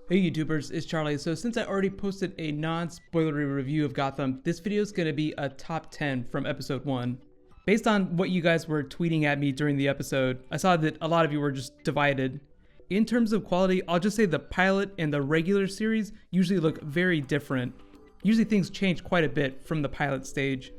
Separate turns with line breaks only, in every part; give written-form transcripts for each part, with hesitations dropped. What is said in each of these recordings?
Hey YouTubers, it's Charlie. So since I already posted a non-spoilery review of Gotham, this video is going to be a top 10 from episode 1. Based on what you guys were tweeting at me during the episode, I saw that a lot of you were just divided. In terms of quality, I'll just say the pilot and the regular series usually look very different. Usually things change quite a bit from the pilot stage.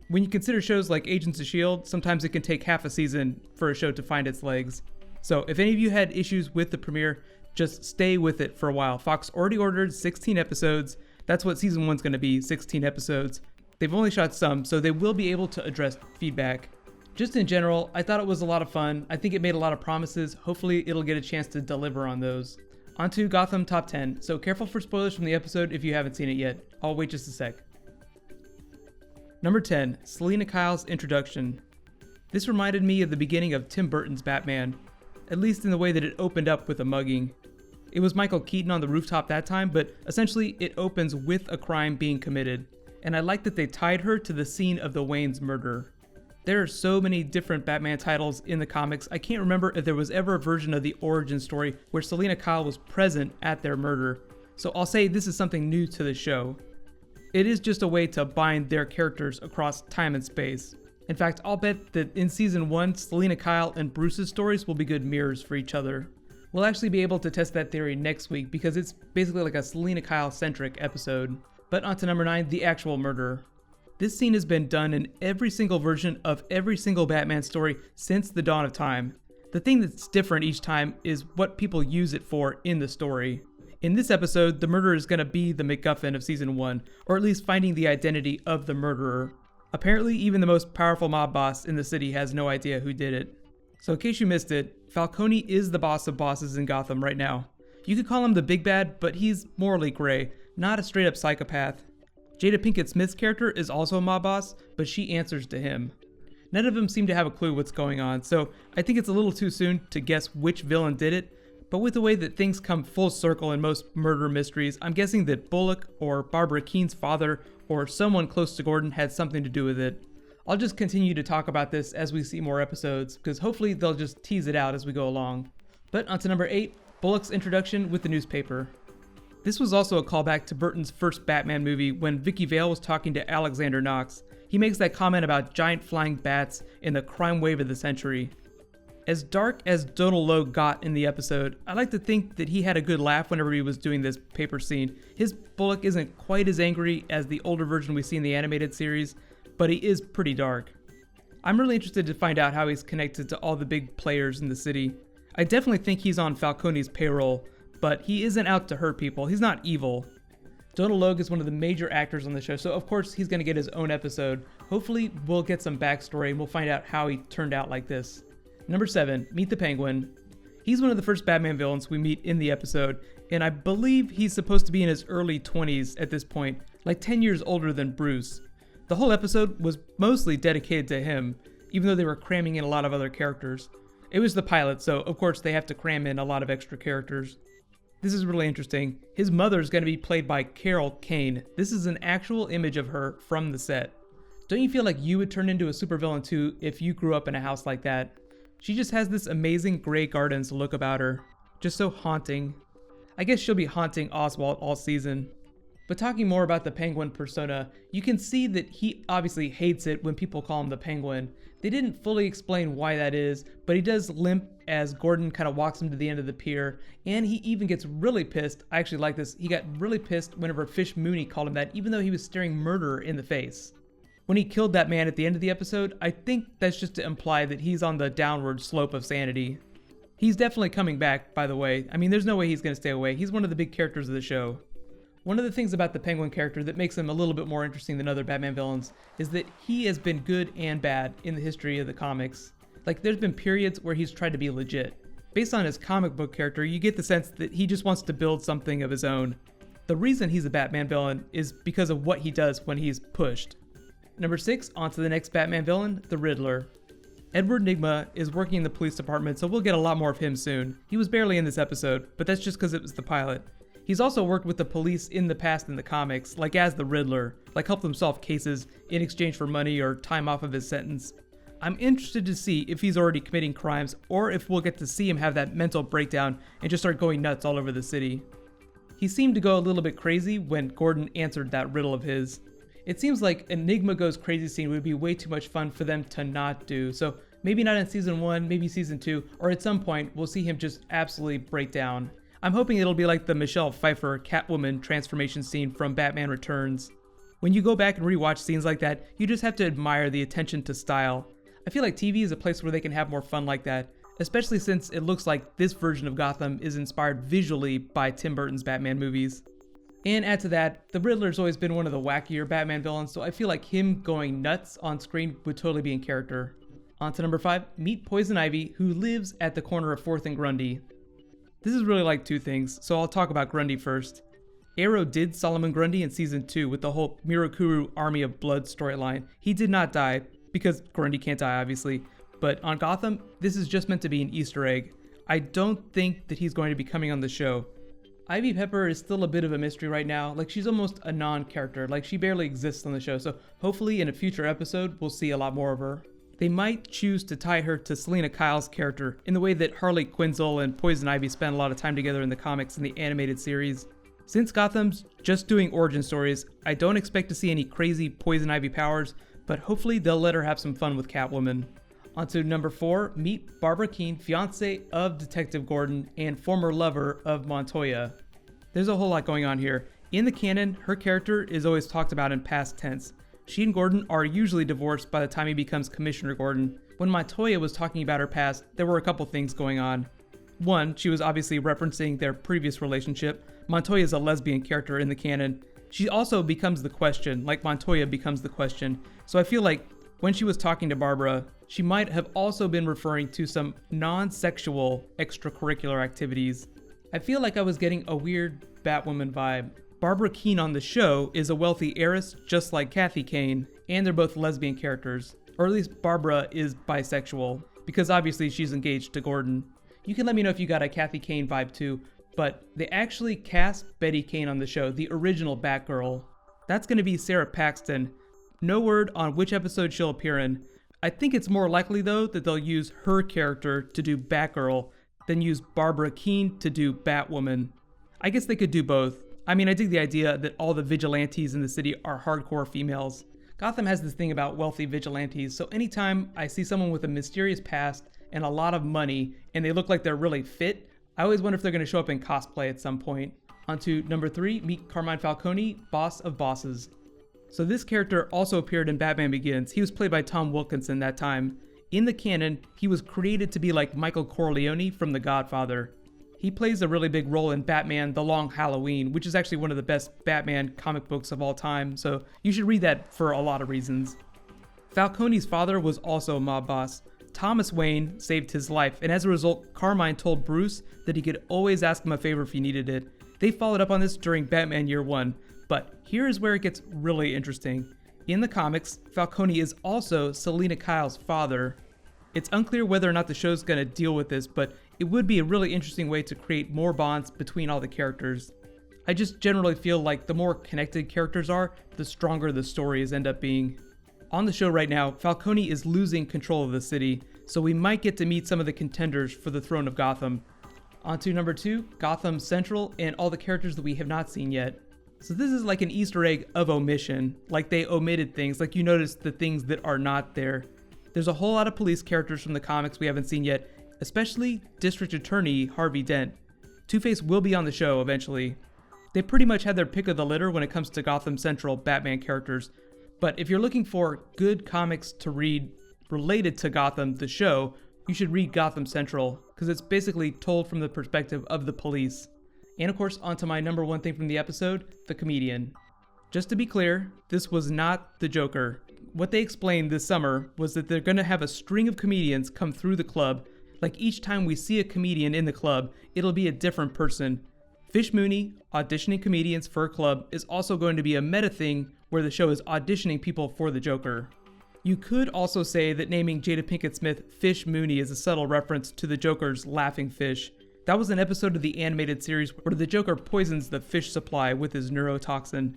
When you consider shows like Agents of S.H.I.E.L.D., sometimes it can take half a season for a show to find its legs. So if any of you had issues with the premiere, just stay with it for a while. Fox already ordered 16 episodes. That's what season 1's going to be, 16 episodes. They've only shot some, so they will be able to address feedback. Just in general, I thought it was a lot of fun. I think it made a lot of promises. Hopefully it'll get a chance to deliver on those. On to Gotham Top 10. So careful for spoilers from the episode if you haven't seen it yet. I'll wait just a sec. Number 10, Selina Kyle's introduction. This reminded me of the beginning of Tim Burton's Batman, at least in the way that it opened up with a mugging. It was Michael Keaton on the rooftop that time, but essentially it opens with a crime being committed. And I like that they tied her to the scene of the Wayne's murder. There are so many different Batman titles in the comics, I can't remember if there was ever a version of the origin story where Selina Kyle was present at their murder. So I'll say this is something new to the show. It is just a way to bind their characters across time and space. In fact, I'll bet that in season 1, Selina Kyle and Bruce's stories will be good mirrors for each other. We'll actually be able to test that theory next week because it's basically like a Selina Kyle-centric episode. But on to number 9, the actual murder. This scene has been done in every single version of every single Batman story since the dawn of time. The thing that's different each time is what people use it for in the story. In this episode, the murder is going to be the MacGuffin of season 1, or at least finding the identity of the murderer. Apparently, even the most powerful mob boss in the city has no idea who did it. So in case you missed it, Falcone is the boss of bosses in Gotham right now. You could call him the big bad, but he's morally gray, not a straight up psychopath. Jada Pinkett Smith's character is also a mob boss, but she answers to him. None of them seem to have a clue what's going on, so I think it's a little too soon to guess which villain did it, but with the way that things come full circle in most murder mysteries, I'm guessing that Bullock or Barbara Keane's father or someone close to Gordon had something to do with it. I'll just continue to talk about this as we see more episodes, because hopefully they'll just tease it out as we go along. But on to number 8, Bullock's introduction with the newspaper. This was also a callback to Burton's first Batman movie when Vicky Vale was talking to Alexander Knox. He makes that comment about giant flying bats in the crime wave of the century. As dark as Donald Logue got in the episode, I like to think that he had a good laugh whenever he was doing this paper scene. His Bullock isn't quite as angry as the older version we see in the animated series, but he is pretty dark. I'm really interested to find out how he's connected to all the big players in the city. I definitely think he's on Falcone's payroll, but he isn't out to hurt people. He's not evil. Donald Logue is one of the major actors on the show, so of course he's going to get his own episode. Hopefully we'll get some backstory and we'll find out how he turned out like this. Number 7, Meet the Penguin. He's one of the first Batman villains we meet in the episode, and I believe he's supposed to be in his early 20s at this point, like 10 years older than Bruce. The whole episode was mostly dedicated to him, even though they were cramming in a lot of other characters. It was the pilot, so of course they have to cram in a lot of extra characters. This is really interesting. His mother is going to be played by Carol Kane. This is an actual image of her from the set. Don't you feel like you would turn into a supervillain too if you grew up in a house like that? She just has this amazing Grey Gardens look about her. Just so haunting. I guess she'll be haunting Oswald all season. But talking more about the Penguin persona, you can see that he obviously hates it when people call him the Penguin. They didn't fully explain why that is, but he does limp as Gordon kind of walks him to the end of the pier, and he even gets really pissed. I actually like this. He got really pissed whenever Fish Mooney called him that, even though he was staring murder in the face. When he killed that man at the end of the episode, I think that's just to imply that he's on the downward slope of sanity. He's definitely coming back, by the way. I mean, there's no way he's going to stay away. He's one of the big characters of the show. One of the things about the Penguin character that makes him a little bit more interesting than other Batman villains is that he has been good and bad in the history of the comics. Like, there's been periods where he's tried to be legit. Based on his comic book character, you get the sense that he just wants to build something of his own. The reason he's a Batman villain is because of what he does when he's pushed. Number 6, on to the next Batman villain, the Riddler. Edward Nygma is working in the police department, so we'll get a lot more of him soon. He was barely in this episode, but that's just because it was the pilot. He's also worked with the police in the past in the comics, like as the Riddler, like helped them solve cases in exchange for money or time off of his sentence. I'm interested to see if he's already committing crimes or if we'll get to see him have that mental breakdown and just start going nuts all over the city. He seemed to go a little bit crazy when Gordon answered that riddle of his. It seems like Enigma Goes Crazy scene would be way too much fun for them to not do, so maybe not in season 1, maybe season 2, or at some point we'll see him just absolutely break down. I'm hoping it'll be like the Michelle Pfeiffer Catwoman transformation scene from Batman Returns. When you go back and rewatch scenes like that, you just have to admire the attention to style. I feel like TV is a place where they can have more fun like that, especially since it looks like this version of Gotham is inspired visually by Tim Burton's Batman movies. And add to that, the Riddler's always been one of the wackier Batman villains, so I feel like him going nuts on screen would totally be in character. On to number 5, meet Poison Ivy, who lives at the corner of 4th and Grundy. This is really like two things, so I'll talk about Grundy first. Arrow did Solomon Grundy in season 2 with the whole Mirakuru Army of Blood storyline. He did not die, because Grundy can't die obviously, but on Gotham, this is just meant to be an Easter egg. I don't think that he's going to be coming on the show. Ivy Pepper is still a bit of a mystery right now, like she's almost a non-character, like she barely exists on the show, so hopefully in a future episode we'll see a lot more of her. They might choose to tie her to Selena Kyle's character in the way that Harley Quinzel and Poison Ivy spent a lot of time together in the comics and the animated series. Since Gotham's just doing origin stories, I don't expect to see any crazy Poison Ivy powers, but hopefully they'll let her have some fun with Catwoman. On to number 4, meet Barbara Keene, fiance of Detective Gordon and former lover of Montoya. There's a whole lot going on here. In the canon, her character is always talked about in past tense. She and Gordon are usually divorced by the time he becomes Commissioner Gordon. When Montoya was talking about her past, there were a couple things going on. One, she was obviously referencing their previous relationship. Montoya is a lesbian character in the canon. She also becomes the question, like Montoya becomes the question. So I feel like when she was talking to Barbara, she might have also been referring to some non-sexual extracurricular activities. I feel like I was getting a weird Batwoman vibe. Barbara Keene on the show is a wealthy heiress just like Kathy Kane, and they're both lesbian characters. Or at least Barbara is bisexual, because obviously she's engaged to Gordon. You can let me know if you got a Kathy Kane vibe too, but they actually cast Betty Kane on the show, the original Batgirl. That's going to be Sarah Paxton. No word on which episode she'll appear in. I think it's more likely though that they'll use her character to do Batgirl than use Barbara Keene to do Batwoman. I guess they could do both. I mean, I dig the idea that all the vigilantes in the city are hardcore females. Gotham has this thing about wealthy vigilantes, so anytime I see someone with a mysterious past and a lot of money and they look like they're really fit, I always wonder if they're going to show up in cosplay at some point. On to number 3, meet Carmine Falcone, boss of bosses. So this character also appeared in Batman Begins. He was played by Tom Wilkinson that time. In the canon, he was created to be like Michael Corleone from The Godfather. He plays a really big role in Batman The Long Halloween, which is actually one of the best Batman comic books of all time, so you should read that for a lot of reasons. Falcone's father was also a mob boss. Thomas Wayne saved his life, and as a result, Carmine told Bruce that he could always ask him a favor if he needed it. They followed up on this during Batman Year 1, but here is where it gets really interesting. In the comics, Falcone is also Selena Kyle's father. It's unclear whether or not the show's going to deal with this, but it would be a really interesting way to create more bonds between all the characters. I just generally feel like the more connected characters are, the stronger the stories end up being. On the show right now, Falcone is losing control of the city, so we might get to meet some of the contenders for the throne of Gotham. On to number 2, Gotham Central and all the characters that we have not seen yet. So this is like an Easter egg of omission, like they omitted things, like you notice the things that are not there. There's a whole lot of police characters from the comics we haven't seen yet, especially District Attorney Harvey Dent. Two-Face will be on the show eventually. They pretty much had their pick of the litter when it comes to Gotham Central Batman characters, but if you're looking for good comics to read related to Gotham, the show, you should read Gotham Central, because it's basically told from the perspective of the police. And of course, onto my number 1 thing from the episode, the comedian. Just to be clear, this was not the Joker. What they explained this summer was that they're going to have a string of comedians come through the club. Like each time we see a comedian in the club, it'll be a different person. Fish Mooney, auditioning comedians for a club, is also going to be a meta thing where the show is auditioning people for the Joker. You could also say that naming Jada Pinkett Smith Fish Mooney is a subtle reference to the Joker's laughing fish. That was an episode of the animated series where the Joker poisons the fish supply with his neurotoxin.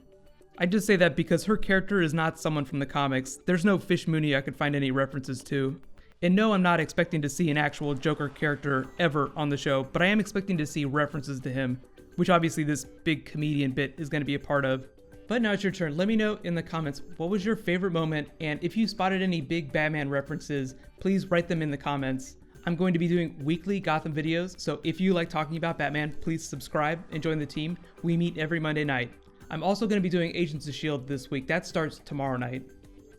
I just say that because her character is not someone from the comics. There's no Fish Mooney I could find any references to. And no, I'm not expecting to see an actual Joker character ever on the show, but I am expecting to see references to him, which obviously this big comedian bit is going to be a part of. But now it's your turn. Let me know in the comments, what was your favorite moment? And if you spotted any big Batman references, please write them in the comments. I'm going to be doing weekly Gotham videos, so if you like talking about Batman, please subscribe and join the team. We meet every Monday night. I'm also going to be doing Agents of S.H.I.E.L.D. this week. That starts tomorrow night.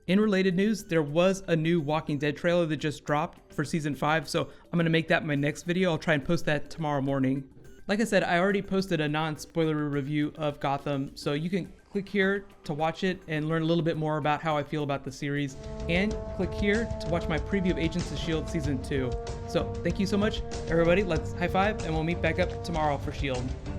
In related news, there was a new Walking Dead trailer that just dropped for season 5, so I'm going to make that my next video. I'll try and post that tomorrow morning. Like I said, I already posted a non-spoilery review of Gotham, so you can click here to watch it and learn a little bit more about how I feel about the series, and click here to watch my preview of Agents of S.H.I.E.L.D. Season 2. So thank you so much, everybody. Let's high five, and we'll meet back up tomorrow for S.H.I.E.L.D.